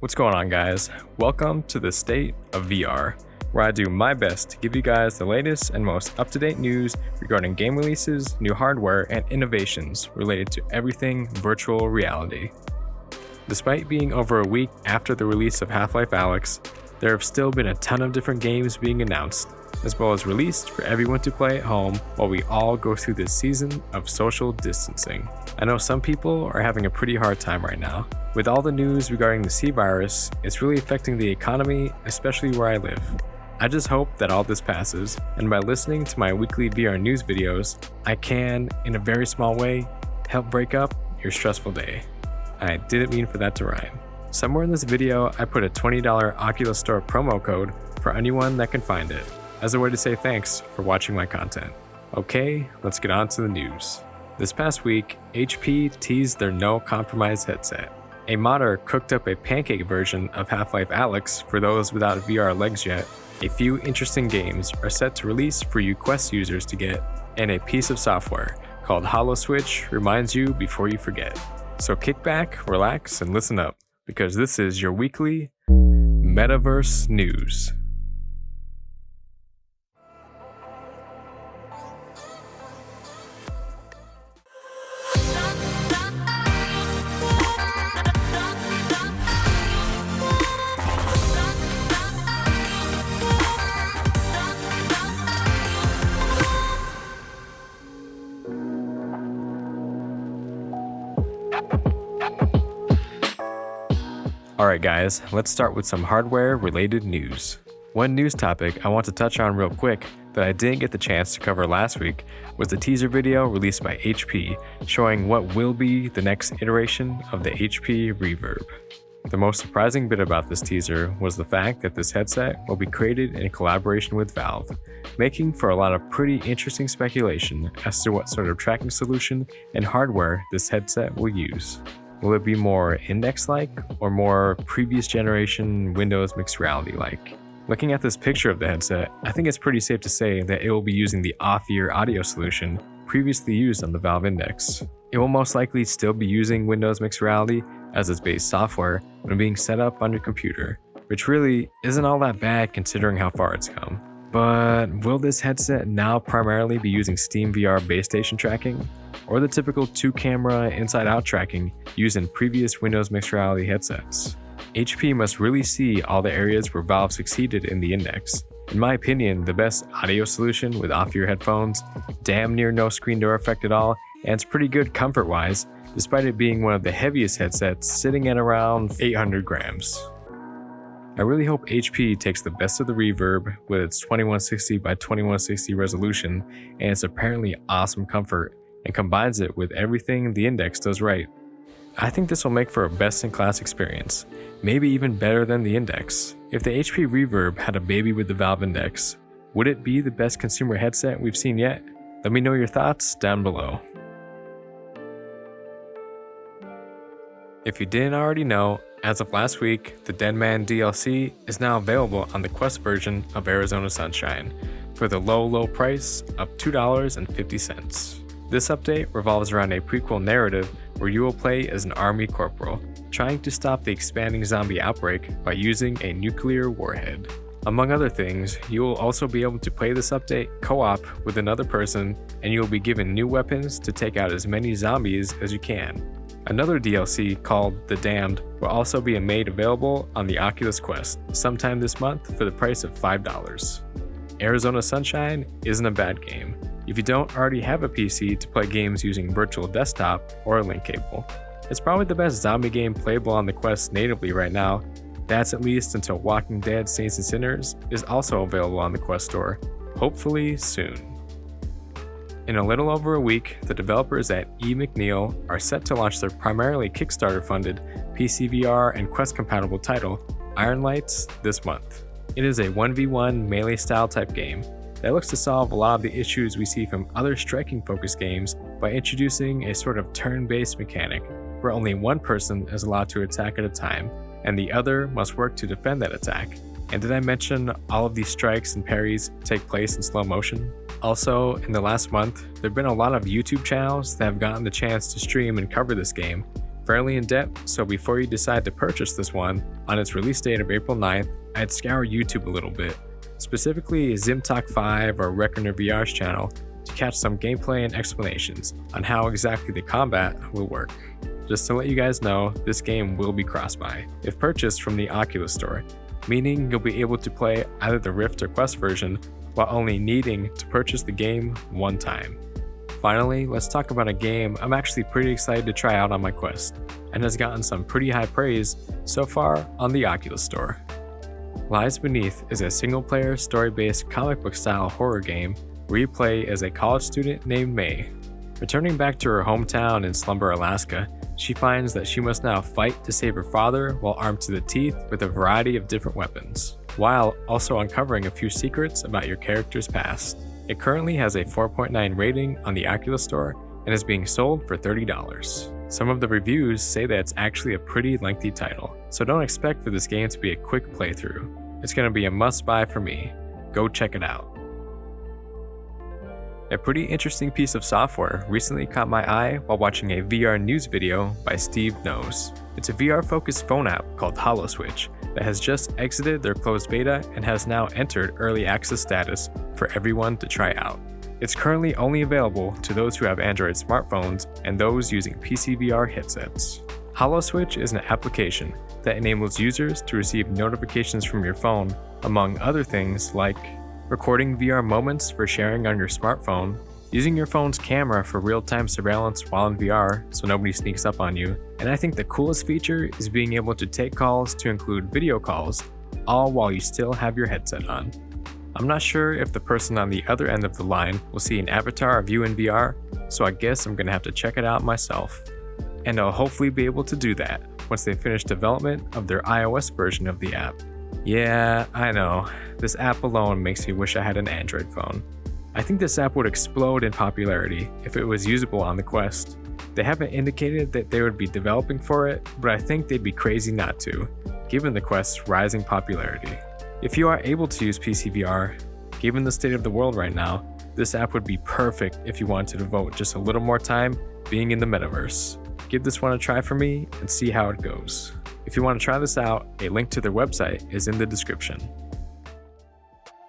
What's going on, guys? Welcome to the State of VR, where I do my best to give you guys the latest and most up-to-date news regarding game releases, new hardware, and innovations related to everything virtual reality. Despite being over a week after the release of Half-Life Alyx, there have still been a ton of different games being announced, as well as released for everyone to play at home while we all go through this season of social distancing. I know some people are having a pretty hard time right now. With all the news regarding the C virus, it's really affecting the economy, especially where I live. I just hope that all this passes, and by listening to my weekly VRnews videos, I can, in a very small way, help break up your stressful day. I didn't mean for that to rhyme. Somewhere in this video, I put a $20 Oculus Store promo code for anyone that can find it, as a way to say thanks for watching my content. Okay, let's get on to the news. This past week, HP teased their no compromise headset. A modder cooked up a pancake version of Half-Life Alyx for those without VR legs yet. A few interesting games are set to release for you Quest users to get, and a piece of software called HoloSwitch reminds you before you forget. So kick back, relax, and listen up, because this is your weekly Metaverse News. Alright guys, let's start with some hardware related news. One news topic I want to touch on real quick that I didn't get the chance to cover last week was the teaser video released by HP showing what will be the next iteration of the HP Reverb. The most surprising bit about this teaser was the fact that this headset will be created in collaboration with Valve, making for a lot of pretty interesting speculation as to what sort of tracking solution and hardware this headset will use. Will it be more index-like or more previous generation Windows mixed reality-like? Looking at this picture of the headset, I think it's pretty safe to say that it will be using the off-ear audio solution previously used on the Valve Index. It will most likely still be using Windows mixed reality as its base software when being set up on your computer, which really isn't all that bad considering how far it's come. But will this headset now primarily be using Steam VR base station tracking, or the typical 2-camera inside-out tracking used in previous Windows mixed reality headsets? HP must really see all the areas where Valve succeeded in the Index. In my opinion, the best audio solution with off-ear headphones, damn near no screen door effect at all, and it's pretty good comfort-wise, despite it being one of the heaviest headsets sitting at around 800 grams. I really hope HP takes the best of the Reverb with its 2160 by 2160 resolution and its apparently awesome comfort and combines it with everything the Index does right. I think this will make for a best-in-class experience, maybe even better than the Index. If the HP Reverb had a baby with the Valve Index, would it be the best consumer headset we've seen yet? Let me know your thoughts down below. If you didn't already know, as of last week, the Dead Man DLC is now available on the Quest version of Arizona Sunshine for the low price of $2.50. This update revolves around a prequel narrative where you will play as an army corporal, trying to stop the expanding zombie outbreak by using a nuclear warhead. Among other things, you will also be able to play this update co-op with another person, and you will be given new weapons to take out as many zombies as you can. Another DLC called The Damned will also be made available on the Oculus Quest sometime this month for the price of $5. Arizona Sunshine isn't a bad game if you don't already have a PC to play games using virtual desktop or a link cable. It's probably the best zombie game playable on the Quest natively right now. That's at least until Walking Dead Saints and Sinners is also available on the Quest store, hopefully soon. In a little over a week, the developers at E. McNeil are set to launch their primarily Kickstarter-funded PC VR and Quest-compatible title, Iron Lights, this month. It is a 1v1 melee-style type game that looks to solve a lot of the issues we see from other striking-focused games by introducing a sort of turn-based mechanic where only one person is allowed to attack at a time, and the other must work to defend that attack. And did I mention all of these strikes and parries take place in slow motion? Also, in the last month, there have been a lot of YouTube channels that have gotten the chance to stream and cover this game. For fairly in depth, so before you decide to purchase this one on its release date of April 9th, I'd scour YouTube a little bit, specifically ZimTalk5 or Reckoner VR's channel, to catch some gameplay and explanations on how exactly the combat will work. Just to let you guys know, this game will be cross-buy if purchased from the Oculus store, meaning you'll be able to play either the Rift or Quest version while only needing to purchase the game one time. Finally, let's talk about a game I'm actually pretty excited to try out on my Quest, and has gotten some pretty high praise so far on the Oculus store. Lies Beneath is a single-player, story-based comic book-style horror game where you play as a college student named May. Returning back to her hometown in Slumber, Alaska, she finds that she must now fight to save her father while armed to the teeth with a variety of different weapons, while also uncovering a few secrets about your character's past. It currently has a 4.9 rating on the Oculus Store and is being sold for $30. Some of the reviews say that it's actually a pretty lengthy title, so don't expect for this game to be a quick playthrough. It's going to be a must-buy for me. Go check it out. A pretty interesting piece of software recently caught my eye while watching a VRnews video by Steve Knows. It's a VR-focused phone app called HoloSwitch that has just exited their closed beta and has now entered early access status for everyone to try out. It's currently only available to those who have Android smartphones and those using PC VR headsets. HoloSwitch is an application that enables users to receive notifications from your phone, among other things like recording VR moments for sharing on your smartphone, using your phone's camera for real-time surveillance while in VR so nobody sneaks up on you, and I think the coolest feature is being able to take calls to include video calls, all while you still have your headset on. I'm not sure if the person on the other end of the line will see an avatar of you in VR, so I guess I'm gonna have to check it out myself. And I'll hopefully be able to do that once they finish development of their iOS version of the app. Yeah, I know, this app alone makes me wish I had an Android phone. I think this app would explode in popularity if it was usable on the Quest. They haven't indicated that they would be developing for it, but I think they'd be crazy not to, given the Quest's rising popularity. If you are able to use PC VR, given the state of the world right now, this app would be perfect if you want to devote just a little more time being in the metaverse. Give this one a try for me and see how it goes. If you want to try this out, a link to their website is in the description.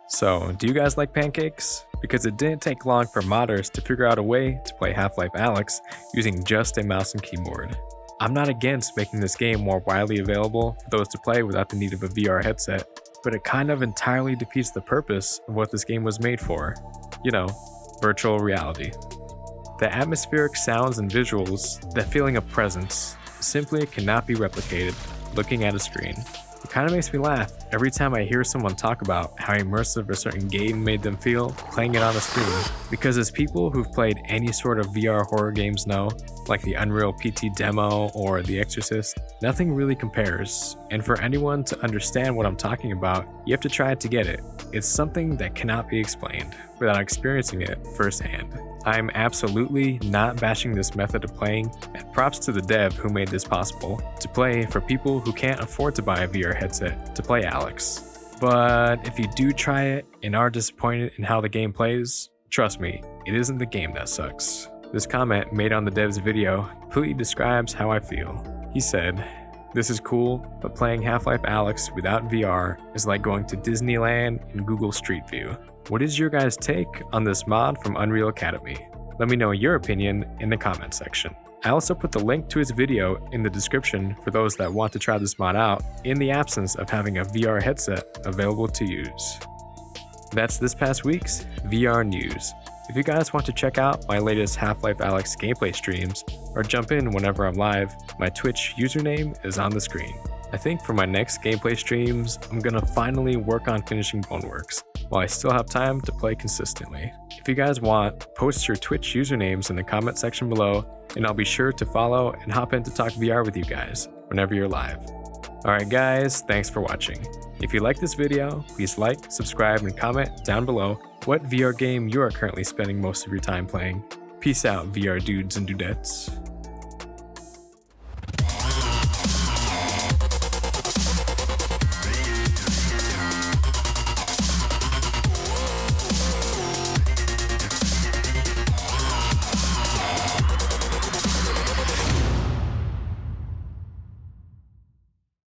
So, do you guys like pancakes? Because it didn't take long for modders to figure out a way to play Half-Life Alyx using just a mouse and keyboard. I'm not against making this game more widely available for those to play without the need of a VR headset, but it kind of entirely defeats the purpose of what this game was made for. You know, virtual reality. The atmospheric sounds and visuals, that feeling of presence, simply cannot be replicated looking at a screen. It kind of makes me laugh every time I hear someone talk about how immersive a certain game made them feel playing it on a screen. Because as people who've played any sort of VR horror games know, like the Unreal PT demo or The Exorcist, nothing really compares. And for anyone to understand what I'm talking about, you have to try it to get it. It's something that cannot be explained without experiencing it firsthand. I'm absolutely not bashing this method of playing, and props to the dev who made this possible, to play for people who can't afford to buy a VR headset to play Alyx. But if you do try it and are disappointed in how the game plays, trust me, it isn't the game that sucks. This comment made on the dev's video completely describes how I feel. He said, "This is cool, but playing Half-Life Alyx without VR is like going to Disneyland in Google Street View." What is your guys' take on this mod from Unreal Academy? Let me know your opinion in the comment section. I also put the link to his video in the description for those that want to try this mod out in the absence of having a VR headset available to use. That's this past week's VR News. If you guys want to check out my latest Half-Life Alyx gameplay streams or jump in whenever I'm live, my Twitch username is on the screen. I think for my next gameplay streams, I'm gonna finally work on finishing Boneworks, while I still have time to play consistently. If you guys want, post your Twitch usernames in the comment section below, and I'll be sure to follow and hop in to talk VR with you guys whenever you're live. Alright guys, thanks for watching. If you like this video, please like, subscribe, and comment down below what VR game you are currently spending most of your time playing. Peace out, VR dudes and dudettes.